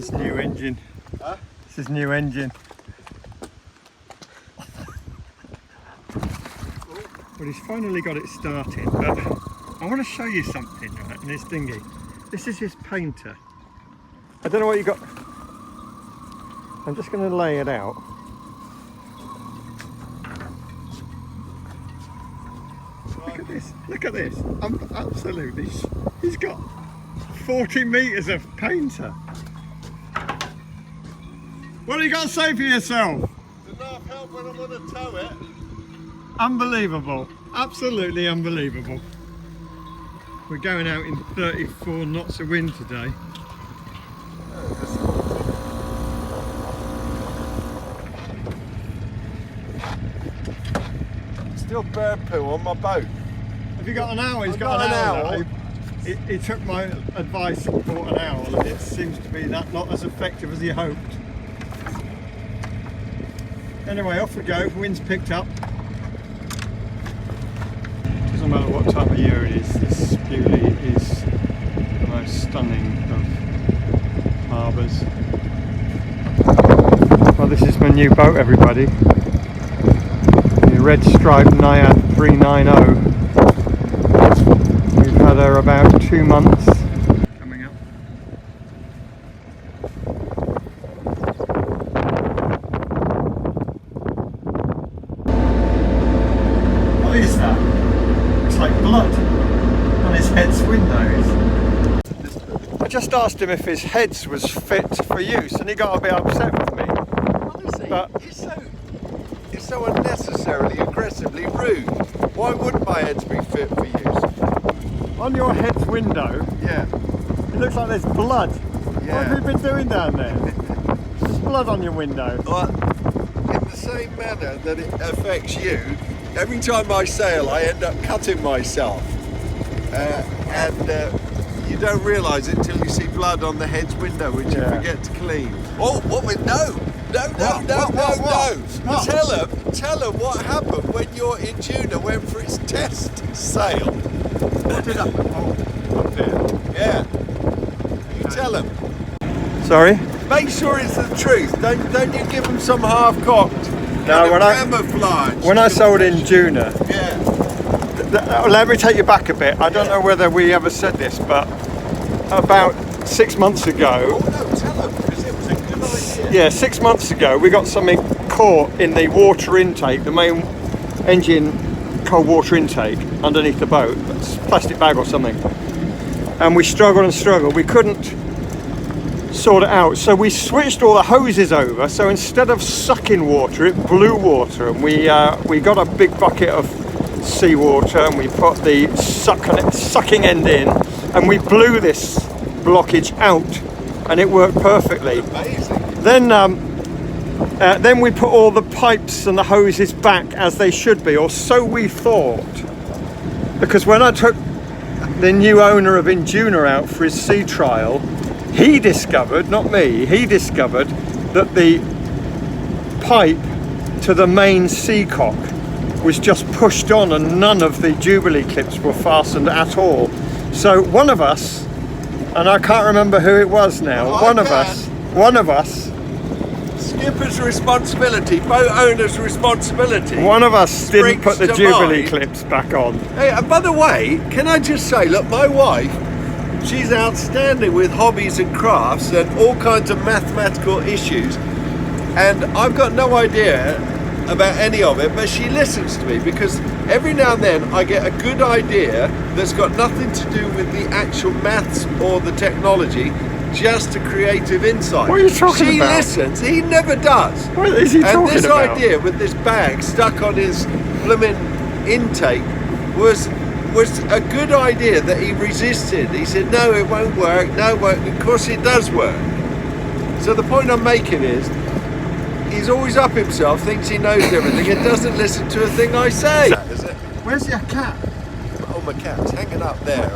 This new engine. Huh? This is new engine. Well, he's finally got it started, but I want to show you something, right, in this dinghy. This is his painter. I don't know what you got. I'm just going to lay it out. Look at this. Look at this. Absolutely. He's got 40 metres of painter. What have you got to say for yourself? Enough help when I'm going to tow it. Unbelievable. Absolutely unbelievable. We're going out in 34 knots of wind today. Still bird poo on my boat. Have you got an owl? He's got an owl. He took my advice and bought an owl, and it seems to be not as effective as he hoped. Anyway, off we go. Wind's picked up. Doesn't matter what time of year it is, this Bewley is the most stunning of harbours. Well, this is my new boat, everybody. The red striped Naiad 390. We've had her about 2 months. Coming up. What is that? Looks like blood on his head's windows. I just asked him if his heads was fit for use, and he got a bit upset with me. Honestly, But it's so unnecessarily aggressively rude. Why wouldn't my heads be fit for use? on your head's window, Yeah. it looks like there's blood. Yeah. What have you been doing down there? There's blood on your window. Well, in the same manner that it affects you, every time I sail I end up cutting myself. And you don't realise it till you see blood on the head's window, which you forget to clean. Oh, what with no! No. Tell them what happened when your Injuna went for its test sail. What did happen? Oh, up there. Yeah. You tell them. Sorry? Make sure it's the truth. Don't you give them some half-cocked. No, when I sold Injuna, Yeah. let me take you back a bit. I don't know whether we ever said this, but about 6 months ago, Oh no, tell them, because it was a good idea. yeah, 6 months ago, we got something caught in the water intake, the main engine cold water intake underneath the boat, it's a plastic bag or something. And we struggled and struggled. We couldn't sort it out, so we switched all the hoses over. So instead of sucking water, it blew water, and we got a big bucket of seawater and we put the sucking end in, and we blew this blockage out, and it worked perfectly. Amazing. Then we put all the pipes and the hoses back as they should be, or so we thought, because when I took the new owner of Injuna out for his sea trial, he discovered, not me, he discovered that the pipe to the main seacock was just pushed on and none of the Jubilee clips were fastened at all. So one of us, and I can't remember who it was now, one of us, skipper's responsibility, boat owner's responsibility. One of us didn't put the springs to Jubilee mind. clips back on. Hey, and by the way, can I just say, look, my wife, she's outstanding with hobbies and crafts and all kinds of mathematical issues, and I've got no idea about any of it, but she listens to me, because every now and then I get a good idea that's got nothing to do with the actual maths or the technology, just a creative insight. What are you talking She about? listens, he never does. What is he talking And this about? idea with this bag stuck on his blooming intake was a good idea that he resisted. He said, no, it won't work, no, it won't. Of course it does work. So the point I'm making is, he's always up himself, thinks he knows everything, and doesn't listen to a thing I say. Is it? Where's your cap? Oh, my cap's hanging up there.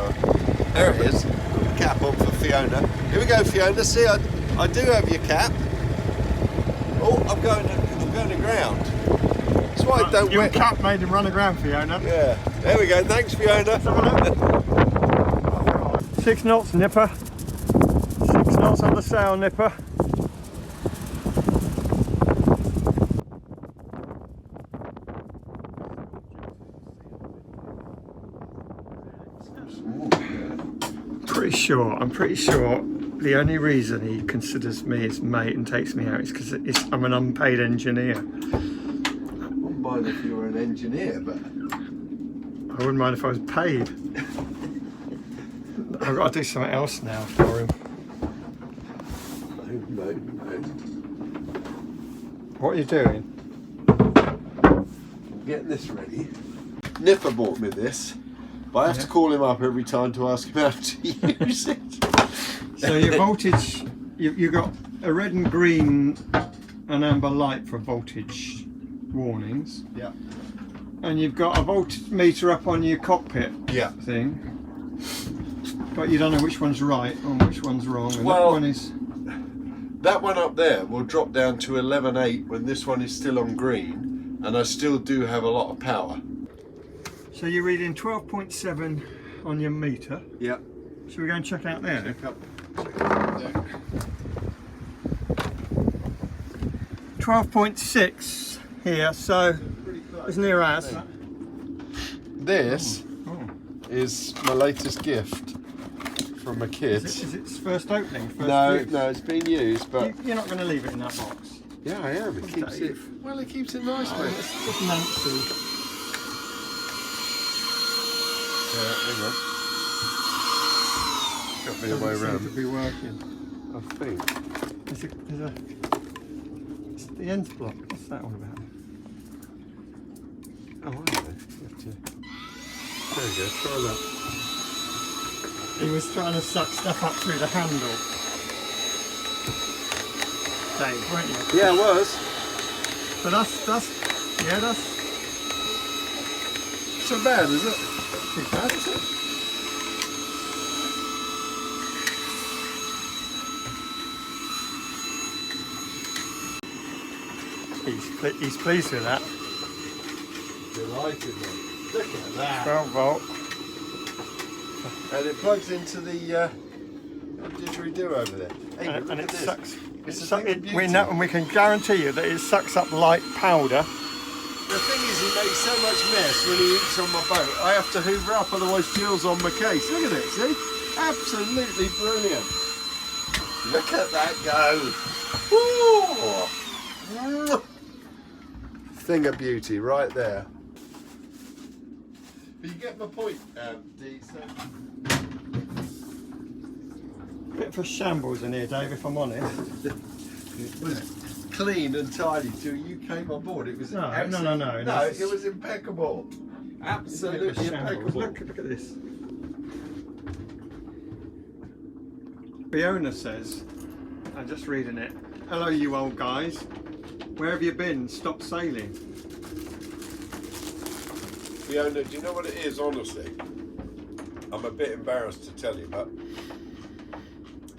There it is. Put the cap on for Fiona. Here we go, Fiona. See, I do have your cap. Oh, I'm going to ground. That's why I don't Your wet. cap made him run aground, Fiona. Yeah. There we go. Thanks, Fiona. Let's have a look. 6 knots, nipper. 6 knots on the sail, nipper. pretty sure the only reason he considers me his mate and takes me out is because I'm an unpaid engineer. I wouldn't mind if you were an engineer, but I wouldn't mind if I was paid. I've got to do something else now for him. no. What are you doing? Getting this ready. Nipper bought me this, but I have to call him up every time to ask him how to use it. So your voltage, you got a red and green and amber light for voltage warnings. Yeah. And you've got a voltmeter up on your cockpit thing. But you don't know which one's right and which one's wrong. And Well, that one is... That one up there will drop down to 11.8 when this one is still on green, and I still do have a lot of power. So you're reading 12.7 on your meter. Yeah. Should we go and check out there? Check up. 12.6 here, so it's near as. This is my latest gift from my kids. Is it its first opening? First No, use? it's been used, but You're not going to leave it in that box. yeah, I am. It keeps it. Dave. Well, it keeps it nice, mate. It's just Nancy. Hang on. Got me on my Doesn't seem RAM. to be working. I think. It's the ends block. What's that all about? Oh, I know. You have to. There we go. Try that. He was trying to suck stuff up through the handle. Dave, weren't you? Yeah, it was. So that's So bad, is it? too bad, is it? He's pleased with that. Delighted, mate. Look at that. 12 volt. And it plugs into the didgeridoo over there. Hey, And look it at this. sucks. It's a We thing of beauty. know, and we can guarantee you that it sucks up like powder. The thing is, he makes so much mess when he eats on my boat. I have to hoover up, otherwise Jill's on my case. Look at it, see? Absolutely brilliant. Look at that go. Woo! Thing of beauty right there. But you get my point, Dee. So. Bit of a shambles in here, Dave, if I'm honest. It was clean and tidy till you came on board. It was No, No, it was impeccable. Absolutely impeccable. Look at this. The owner says, I'm just reading it. Hello, you old guys. Where have you been? Stop sailing. Fiona, do you know what it is, honestly? I'm a bit embarrassed to tell you, but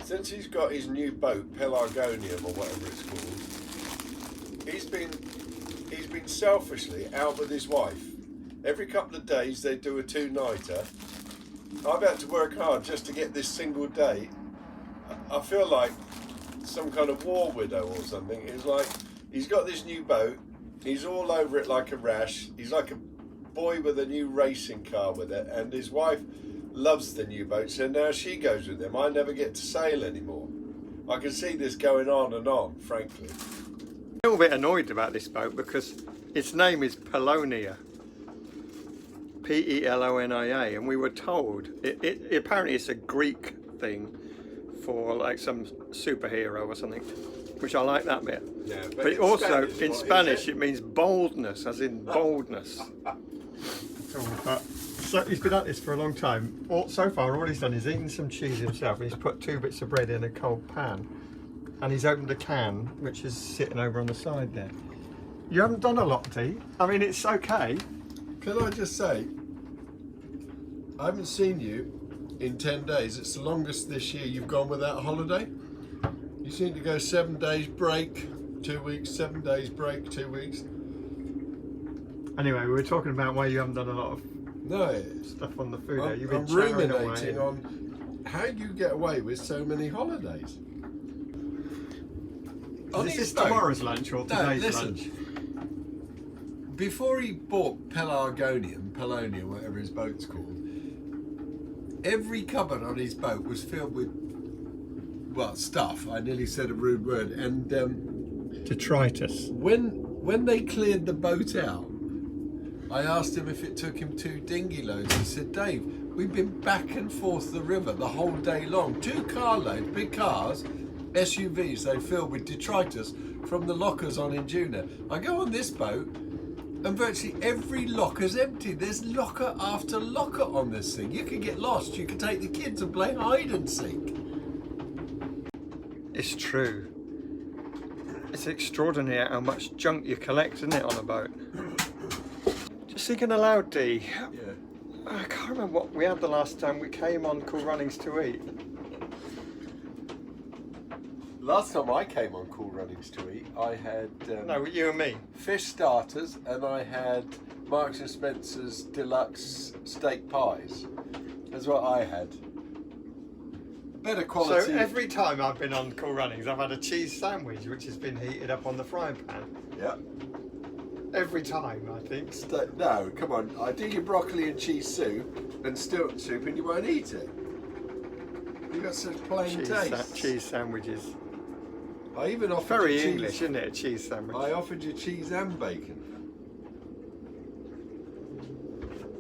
since he's got his new boat, Pelargonium or whatever it's called, he's been selfishly out with his wife. Every couple of days they do a two-nighter. I've had to work hard just to get this single day. I feel like some kind of war widow or something. It's like he's got this new boat, he's all over it like a rash. He's like a boy with a new racing car with it, and his wife loves the new boat, so now she goes with him. I never get to sail anymore. I can see this going on, frankly. I'm a little bit annoyed about this boat because its name is Pelonia. Pelonia, and we were told it apparently it's a Greek thing for like some superhero or something, which I like that bit. Yeah, But in also Spanish, in what is Spanish it? it means boldness, as in boldness. So he's been at this for a long time. So far all he's done is eaten some cheese himself, and he's put 2 bits of bread in a cold pan, and he's opened a can which is sitting over on the side there. You haven't done a lot, Dee. I mean, it's okay. Can I just say, I haven't seen you in 10 days. It's the longest this year you've gone without a holiday. You seem to go 7 days break, 2 weeks, 7 days break, 2 weeks. Anyway, we were talking about why you haven't done a lot of No, stuff on the food. I'm, You've been I'm chattering ruminating away. on how you get away with so many holidays. Is this tomorrow's lunch or today's listen. lunch? Before he bought Pelargonium, whatever his boat's called, every cupboard on his boat was filled with, well, stuff. I nearly said a rude word. And Detritus. when they cleared the boat out, I asked him if it took him 2 dinghy loads. He said, Dave, we've been back and forth the river the whole day long. 2 carloads, big cars, SUVs, they filled with detritus from the lockers on Injuna. I go on this boat and virtually every locker's empty. There's locker after locker on this thing. You could get lost. You could take the kids and play hide and seek. It's true. It's extraordinary how much junk you collect, isn't it, on a boat? Just thinking aloud, D. Yeah. I can't remember what we had the last time we came on Cool Runnings to eat. Last time I came on Cool Runnings to eat, I had No, you and me. fish starters, and I had Marks and Spencer's deluxe steak pies. That's what I had. Better quality. So every time I've been on Cool Runnings, I've had a cheese sandwich which has been heated up on the frying pan. Yeah. Every time, I think. No, come on. I do your broccoli and cheese soup and Stilton soup, and you won't eat it. You got such plain taste. Cheese sandwiches. I even offered Very you cheese. English, isn't it? A cheese sandwich. I offered you cheese and bacon.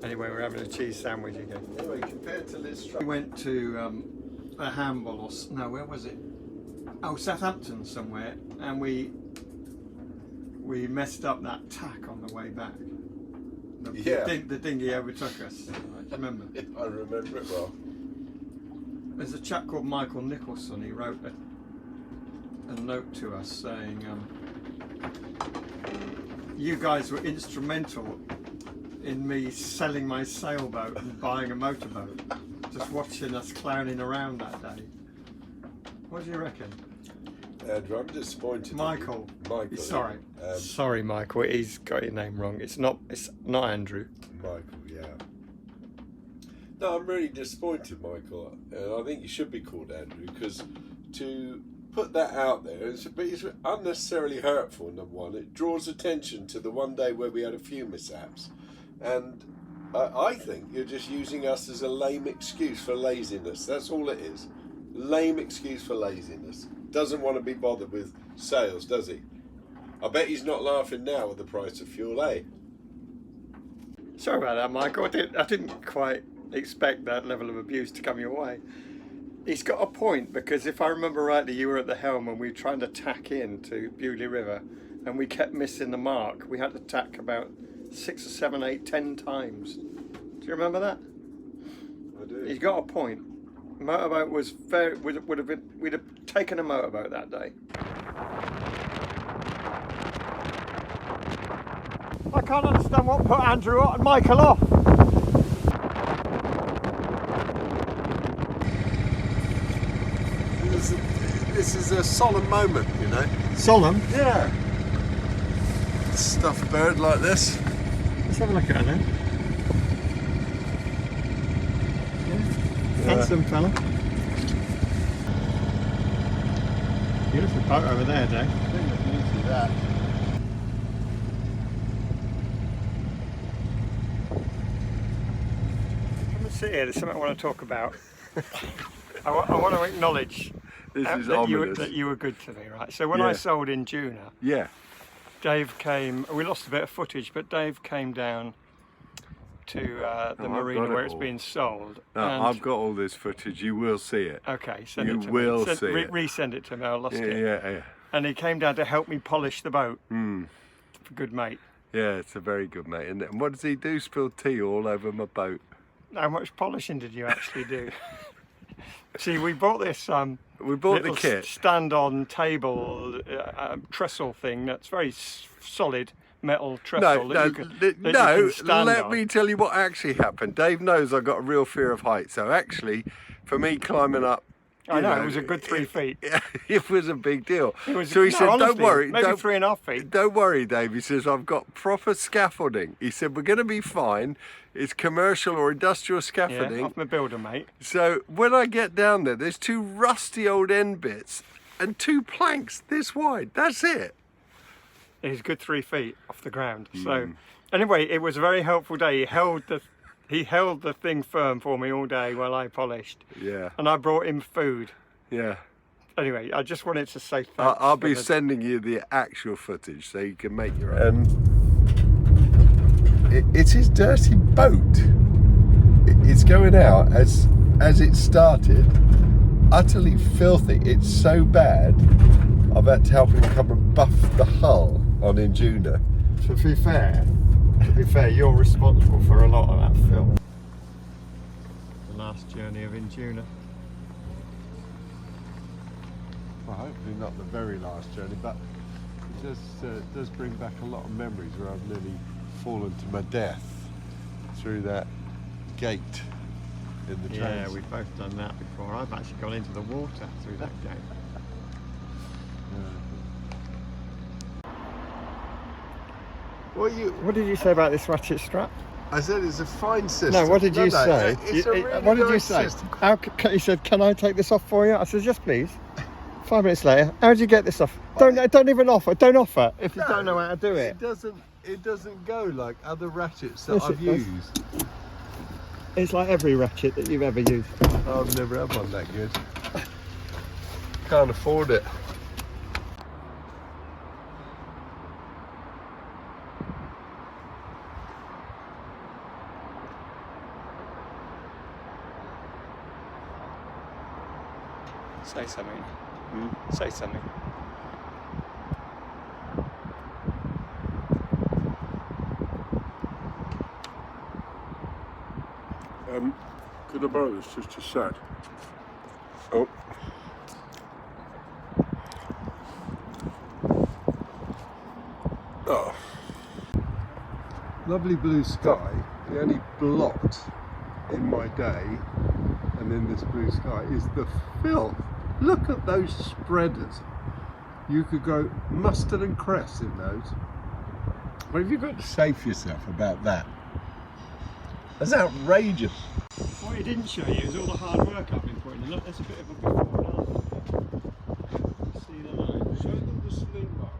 Anyway, we're having a cheese sandwich again. Anyway, compared to Liz We went to a handball, or no, where was it? Oh, Southampton somewhere, and we messed up that tack on the way back. The dinghy overtook us. I remember. I remember it well. There's a chap called Michael Nicholson. He wrote a note to us saying, "You guys were instrumental in me selling my sailboat and buying a motorboat. Just watching us clowning around that day." What do you reckon? Andrew, I'm disappointed. Michael. Michael. Sorry. Sorry, Michael. He's got your name wrong. It's not Andrew. Michael, yeah. No, I'm really disappointed, Michael. I think you should be called Andrew, because to put that out there it's unnecessarily hurtful. Number one, it draws attention to the one day where we had a few mishaps, and I think you're just using us as a lame excuse for laziness. That's all it is. Lame excuse for laziness. Doesn't want to be bothered with sales, does he? I bet he's not laughing now at the price of fuel, eh? Sorry about that, Michael. I didn't quite expect that level of abuse to come your way. He's got a point, because if I remember rightly, you were at the helm when we were trying to tack in to Bewley River, and we kept missing the mark. We had to tack about 6 or 7, 8, 10 times. Do you remember that? I do. He's got a point. Motorboat was we'd have taken a motorboat that day. I can't understand what put Andrew and Michael off. This is a solemn moment, you know. Solemn? Yeah. Stuffed bird like this. Let's have a look at her then. Handsome fella. Beautiful boat over there, Dave. See that. Come and sit here. There's something I want to talk about. I want to acknowledge that you were good to me, right? So when I sold in Juna, Dave came. We lost a bit of footage, but Dave came down to the marina where it's being sold. No, I've got all this footage. You will see it. Okay, send you it to will me. see it. Resend it to me. I lost it. Yeah. And he came down to help me polish the boat. For good mate. Yeah, it's a very good mate. And what does he do? Spill tea all over my boat. How much polishing did you actually do? See, we bought this. We bought the kit. Stand-on table trestle thing that's very solid metal trestle. Let me tell you what actually happened. Dave knows I've got a real fear of heights, so actually, for me climbing up, I know, it was a good 3 feet. It was a big deal. It was, so he said, honestly, don't worry. Maybe 3.5 feet. Don't worry, Dave. He says, I've got proper scaffolding. He said, we're going to be fine. It's commercial or industrial scaffolding. Yeah, off my builder, mate. So when I get down there, there's 2 rusty old end bits and 2 planks this wide. That's it. It was a good 3 feet off the ground. So anyway, it was a very helpful day. He held the He held the thing firm for me all day while I polished. Yeah. And I brought him food. Yeah. Anyway, I just wanted to say thanks. I'll be sending you the actual footage so you can make your own. It's his dirty boat. It's going out as it started, utterly filthy. It's so bad, I've had to help him come and buff the hull on Injuna. To be fair, you're responsible for a lot of that film. The last journey of Injuna. Well, hopefully not the very last journey, but it does bring back a lot of memories where I've nearly fallen to my death through that gate in the train. Yeah, we've both done that before. I've actually gone into the water through that gate. What did you say about this ratchet strap? I said it's a fine system. No, what did you say? It's a really what did you nice say? system. He said, "Can I take this off for you?" I said, "Yes, please." 5 minutes later, how did you get this off? Don't even offer. Don't offer if you don't know how to do it. It doesn't go like other ratchets that I've used. It's like every ratchet that you've ever used. I've never had one that good. Can't afford it. Say something. Say something. Could I borrow this just a sec? Oh. Oh. Lovely blue sky. The only blot in my day and in this blue sky is the filth. Look at those spreaders. You could go mustard and cress in those. What have you got to say for yourself about that? That's outrageous. What he didn't show you is all the hard work I've been putting in. Look, there's a bit of a before and after. See the line? Show them the sling mark.